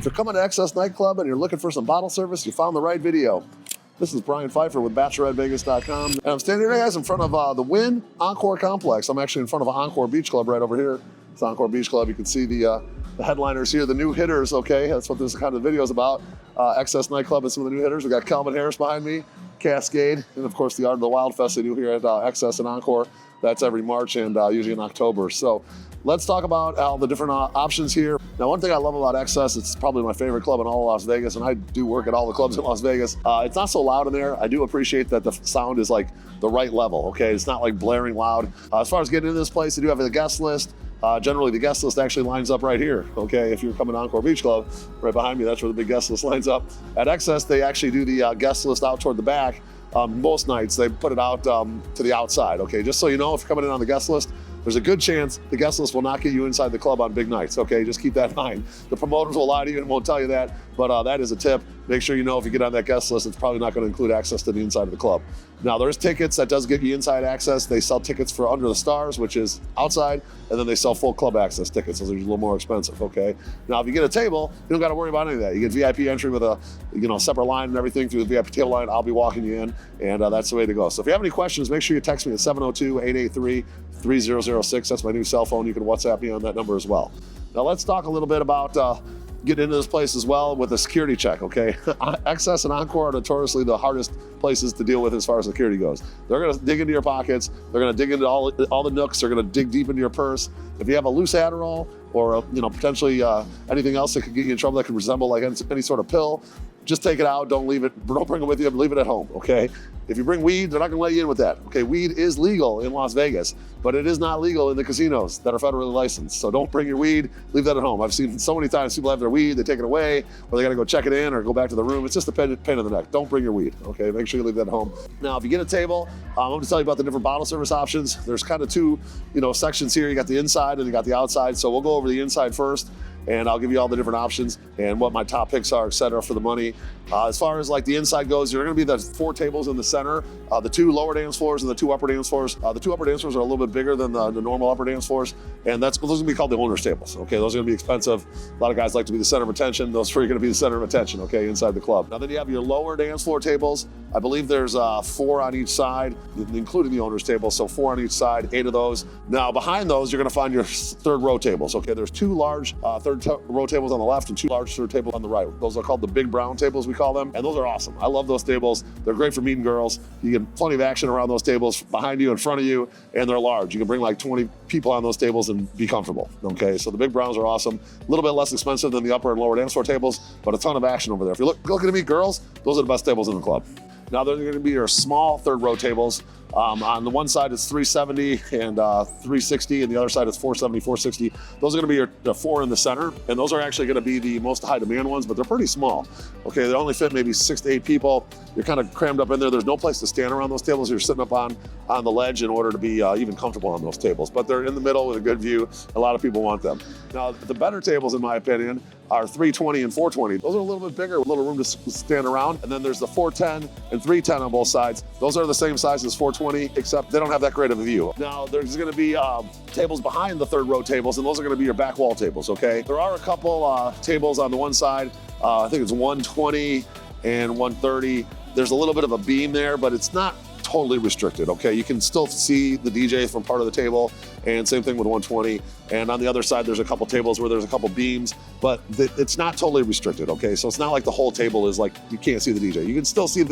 you're coming to XS Nightclub and you're looking for some bottle service, you found the right video. This is Brian Pfeiffer with BacheloretteVegas.com. And I'm standing here, guys, in front of the Wynn Encore Complex. I'm actually in front of Encore Beach Club right over here. It's Encore Beach Club. You can see the headliners here, the new hitters, okay? That's what this kind of video is about. XS Nightclub and some of the new hitters. We got Calvin Harris behind me, Cascade, and of course the Art of the Wild Fest they do here at XS and Encore. That's every March and usually in October. So let's talk about all the different options here. Now, one thing I love about XS, it's probably my favorite club in all of Las Vegas, and I do work at all the clubs in Las Vegas. It's not so loud in there. I do appreciate that the sound is like the right level, okay? It's not like blaring loud. As far as getting into this place, they do have a guest list. Generally, the guest list actually lines up right here, okay? If you're coming to Encore Beach Club, right behind me, that's where the big guest list lines up. At XS, they actually do the guest list out toward the back. Most nights, they put it out to the outside, okay? Just so you know, if you're coming in on the guest list, there's a good chance the guest list will not get you inside the club on big nights, okay? Just keep that in mind. The promoters will lie to you and won't tell you that, but that is a tip. Make sure you know if you get on that guest list, it's probably not gonna include access to the inside of the club. Now, there's tickets that does get you inside access. They sell tickets for Under the Stars, which is outside, and then they sell full club access tickets. Those are a little more expensive, okay? Now, if you get a table, you don't gotta worry about any of that. You get VIP entry with a separate line and everything through the VIP table line. I'll be walking you in, and that's the way to go. So if you have any questions, make sure you text me at 702-883-3006. That's my new cell phone. You can WhatsApp me on that number as well. Now, let's talk a little bit about getting into this place as well with a security check, okay? XS and Encore are notoriously the hardest places to deal with as far as security goes. They're gonna dig into your pockets, they're gonna dig into all the nooks, they're gonna dig deep into your purse. If you have a loose Adderall or potentially anything else that could get you in trouble that could resemble like any sort of pill, just take it out, don't bring it with you, leave it at home, okay? If you bring weed, they're not gonna let you in with that, okay? Weed is legal in Las Vegas, but it is not legal in the casinos that are federally licensed. So don't bring your weed, leave that at home. I've seen so many times people have their weed, they take it away, or they gotta go check it in or go back to the room. It's just a pain in the neck. Don't bring your weed, okay? Make sure you leave that at home. Now, if you get a table, I'm gonna tell you about the different bottle service options. There's kind of two, sections here. You got the inside and you got the outside. So we'll go over the inside first, and I'll give you all the different options and what my top picks are, et cetera, for the money. As far as like the inside goes, you're gonna be the 4 tables in the center, the 2 lower dance floors and the 2 upper dance floors. The 2 upper dance floors are a little bit bigger than the normal upper dance floors, and those are gonna be called the owner's tables, okay? Those are gonna be expensive. A lot of guys like to be the center of attention. Those are gonna be the center of attention, okay, inside the club. Now then you have your lower dance floor tables. I believe there's 4 on each side, including the owner's table, so 4 on each side, 8 of those. Now behind those, you're gonna find your third row tables, okay? There's 2 large third row tables on the left and 2 large third tables on the right. Those are called the big brown tables, we call them, and those are awesome. I love those tables. They're great for meeting girls. You get plenty of action around those tables, behind you, in front of you, and they're large. You can bring like 20 people on those tables and be comfortable, okay? So the big browns are awesome. A little bit less expensive than the upper and lower dance floor tables, but a ton of action over there. If you're looking to meet girls, those are the best tables in the club. Now they're gonna be your small third row tables. On the one side it's 370 and 360, and the other side is 470, 460. Those are gonna be the 4 in the center, and those are actually gonna be the most high demand ones, but they're pretty small. Okay, they only fit maybe 6 to 8 people. You're kind of crammed up in there. There's no place to stand around those tables. You're sitting up on the ledge in order to be even comfortable on those tables, but they're in the middle with a good view. A lot of people want them. Now, the better tables, in my opinion, are 320 and 420. Those are a little bit bigger, a little room to stand around. And then there's the 410 and 310 on both sides. Those are the same size as 420, except they don't have that great of a view. Now, there's gonna be tables behind the third row tables, and those are gonna be your back wall tables, okay? There are a couple tables on the one side. I think it's 120 and 130. There's a little bit of a beam there, but it's not totally restricted, okay? You can still see the DJ from part of the table, and same thing with 120. And on the other side, there's a couple tables where there's a couple beams, but it's not totally restricted, okay? So it's not like the whole table is like, you can't see the DJ. You can still see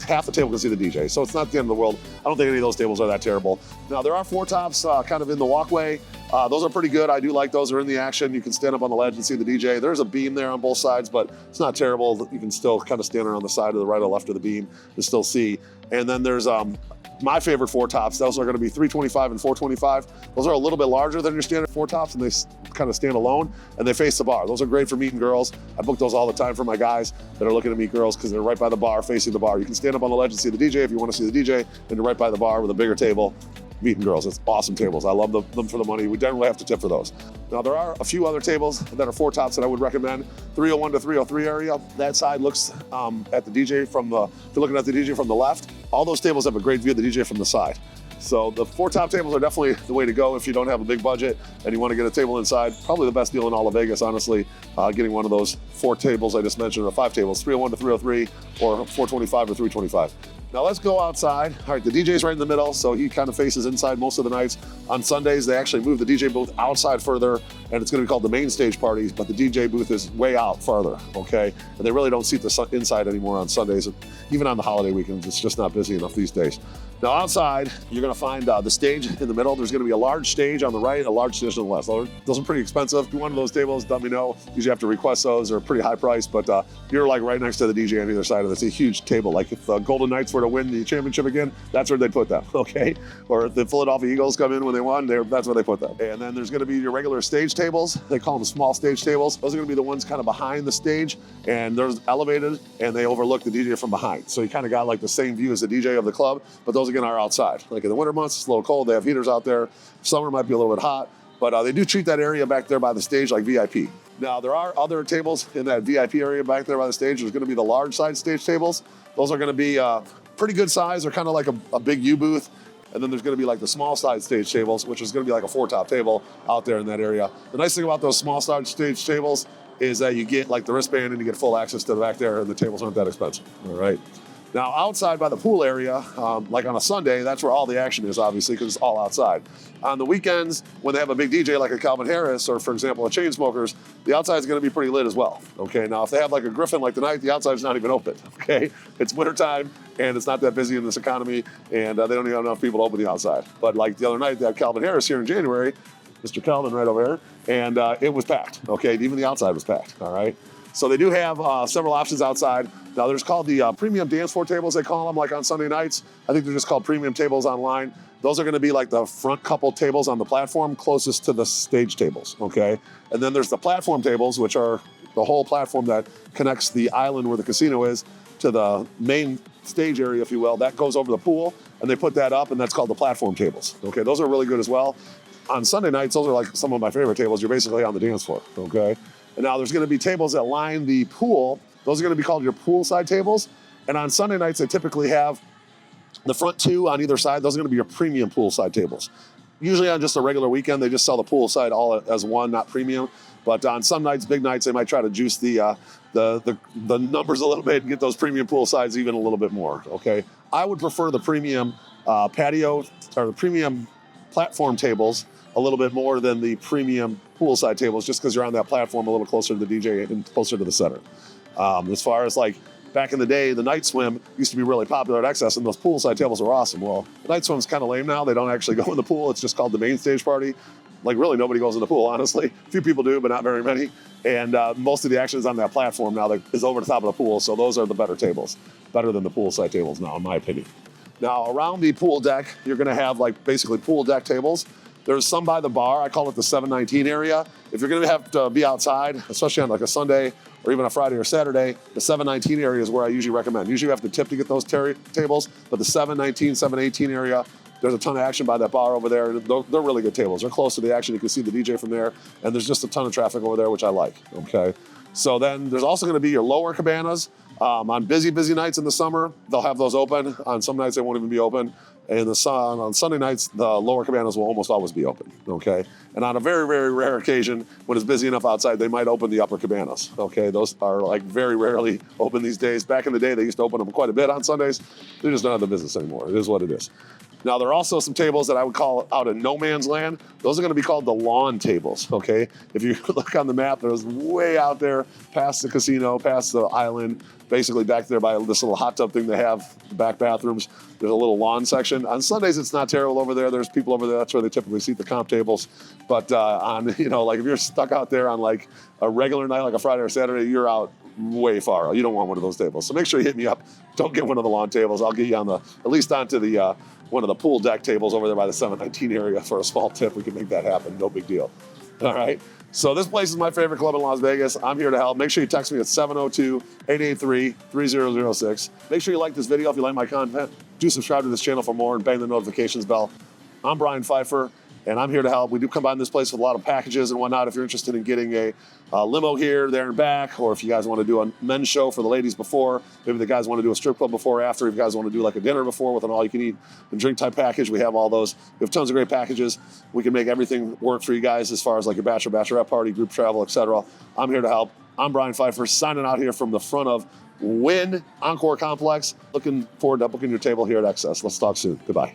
half the table can see the DJ. So it's not the end of the world. I don't think any of those tables are that terrible. Now there are 4 tops kind of in the walkway. Those are pretty good. I do like those. They're in the action. You can stand up on the ledge and see the DJ. There's a beam there on both sides, but it's not terrible. You can still kind of stand around the side of the right or left of the beam and still see. And then there's my favorite 4 tops. Those are going to be 325 and 425. Those are a little bit larger than your standard 4 tops, and they kind of stand alone, and they face the bar. Those are great for meeting girls. I book those all the time for my guys that are looking to meet girls because they're right by the bar, facing the bar. You can stand up on the ledge and see the DJ if you want to see the DJ, and you're right by the bar with a bigger table, meeting girls. It's awesome tables. I love them for the money. We generally have to tip for those. Now there are a few other tables that are 4 tops that I would recommend. 301 to 303 area. That side looks at the DJ if you're looking at the DJ from the left, all those tables have a great view of the DJ from the side. So the 4 top tables are definitely the way to go if you don't have a big budget and you want to get a table inside. Probably the best deal in all of Vegas, honestly, getting one of those 4 tables I just mentioned, or 5 tables, 301 to 303, or 425 or 325. Now let's go outside. All right, the DJ's right in the middle, so he kind of faces inside most of the nights. On Sundays, they actually move the DJ booth outside further, and it's gonna be called the main stage party, but the DJ booth is way out farther, okay? And they really don't seat the inside anymore on Sundays. Even on the holiday weekends, it's just not busy enough these days. Now outside, you're gonna find the stage in the middle. There's gonna be a large stage on the right, a large stage on the left. Those are pretty expensive. If you want one of those tables, let me know. Usually have to request those. They're pretty high price, but you're like right next to the DJ on either side of it. It's a huge table. Like if the Golden Knights were to win the championship again, that's where they'd put them, okay? Or if the Philadelphia Eagles come in when they won, that's where they put them. And then there's gonna be your regular stage tables. They call them small stage tables. Those are gonna be the ones kind of behind the stage, and they're elevated, and they overlook the DJ from behind. So you kind of got like the same view as the DJ of the club, but those again are outside. Like in the winter months, it's a little cold. They have heaters out there. Summer might be a little bit hot, but they do treat that area back there by the stage like VIP. Now, there are other tables in that VIP area back there by the stage. There's gonna be the large side stage tables. Those are gonna be pretty good size. They're kind of like a big U booth. And then there's gonna be like the small side stage tables, which is gonna be like a 4 top table out there in that area. The nice thing about those small side stage tables is that you get like the wristband and you get full access to the back there, and the tables aren't that expensive, all right? Now, outside by the pool area, like on a Sunday, that's where all the action is, obviously, because it's all outside. On the weekends, when they have a big DJ like a Calvin Harris, or for example, a Chainsmokers, the outside is gonna be pretty lit as well, okay? Now, if they have like a Griffin like tonight, the outside's not even open, okay? It's wintertime, and it's not that busy in this economy, and they don't even have enough people to open the outside. But like the other night, they had Calvin Harris here in January, Mr. Calvin right over here, and it was packed, okay? Even the outside was packed, all right? So they do have several options outside. Now there's called the premium dance floor tables, they call them, like on Sunday nights. I think they're just called premium tables online. Those are gonna be like the front couple tables on the platform closest to the stage tables, okay? And then there's the platform tables, which are the whole platform that connects the island where the casino is to the main stage area, if you will. That goes over the pool, and they put that up, and that's called the platform tables, okay? Those are really good as well. On Sunday nights, those are like some of my favorite tables. You're basically on the dance floor, okay? And now there's gonna be tables that line the pool. Those are gonna be called your poolside tables. And on Sunday nights, they typically have the front 2 on either side. Those are gonna be your premium poolside tables. Usually on just a regular weekend, they just sell the poolside all as one, not premium. But on some nights, big nights, they might try to juice the numbers a little bit and get those premium poolsides even a little bit more, okay? I would prefer the premium patio, or the premium platform tables a little bit more than the premium poolside tables, just because you're on that platform a little closer to the DJ and closer to the center. As far as like back in the day, the night swim used to be really popular at XS, and those poolside tables were awesome. Well, the night swim's kind of lame now. They don't actually go in the pool. It's just called the main stage party. Like really nobody goes in the pool, honestly. A few people do, but not very many. And most of the action is on that platform now that is over the top of the pool. So those are the better tables, better than the poolside tables now, in my opinion. Now around the pool deck, you're gonna have like basically pool deck tables. There's some by the bar. I call it the 719 area. If you're gonna have to be outside, especially on like a Sunday or even a Friday or Saturday, the 719 area is where I usually recommend. Usually you have to tip to get those tables, but the 719, 718 area, there's a ton of action by that bar over there. They're really good tables. They're close to the action. You can see the DJ from there, and there's just a ton of traffic over there, which I like, okay? So then there's also gonna be your lower cabanas. On busy nights in the summer, they'll have those open. On some nights, they won't even be open. And on Sunday nights, the lower cabanas will almost always be open, okay? And on a very, very rare occasion, when it's busy enough outside, they might open the upper cabanas, okay? Those are like very rarely open these days. Back in the day, they used to open them quite a bit on Sundays. They're just not in the business anymore. It is what it is. Now, there are also some tables that I would call out in no man's land. Those are gonna be called the lawn tables, okay? If you look on the map, there's way out there past the casino, past the island, basically back there by this little hot tub thing they have, back bathrooms. There's a little lawn section. On Sundays, it's not terrible over there. There's people over there. That's where they typically seat the comp tables. But on, like if you're stuck out there on like a regular night, like a Friday or Saturday, you're out way far. You don't want one of those tables. So make sure you hit me up. Don't get one of the lawn tables. I'll get you on at least onto the, one of the pool deck tables over there by the 719 area for a small tip. We can make that happen. No big deal. All right. So this place is my favorite club in Las Vegas. I'm here to help. Make sure you text me at 702-883-3006. Make sure you like this video if you like my content. Do subscribe to this channel for more and bang the notifications bell. I'm Brian Pfeiffer, and I'm here to help. We do combine this place with a lot of packages and whatnot. If you're interested in getting a limo here, there, and back, or if you guys want to do a men's show for the ladies before, maybe the guys want to do a strip club before or after, if you guys want to do like a dinner before with an all-you-can-eat and drink type package, we have all those. We have tons of great packages. We can make everything work for you guys as far as like your bachelorette party, group travel, etc. I'm here to help. I'm Brian Pfeiffer, signing out here from the front of Wynn Encore Complex. Looking forward to booking your table here at XS. Let's talk soon. Goodbye.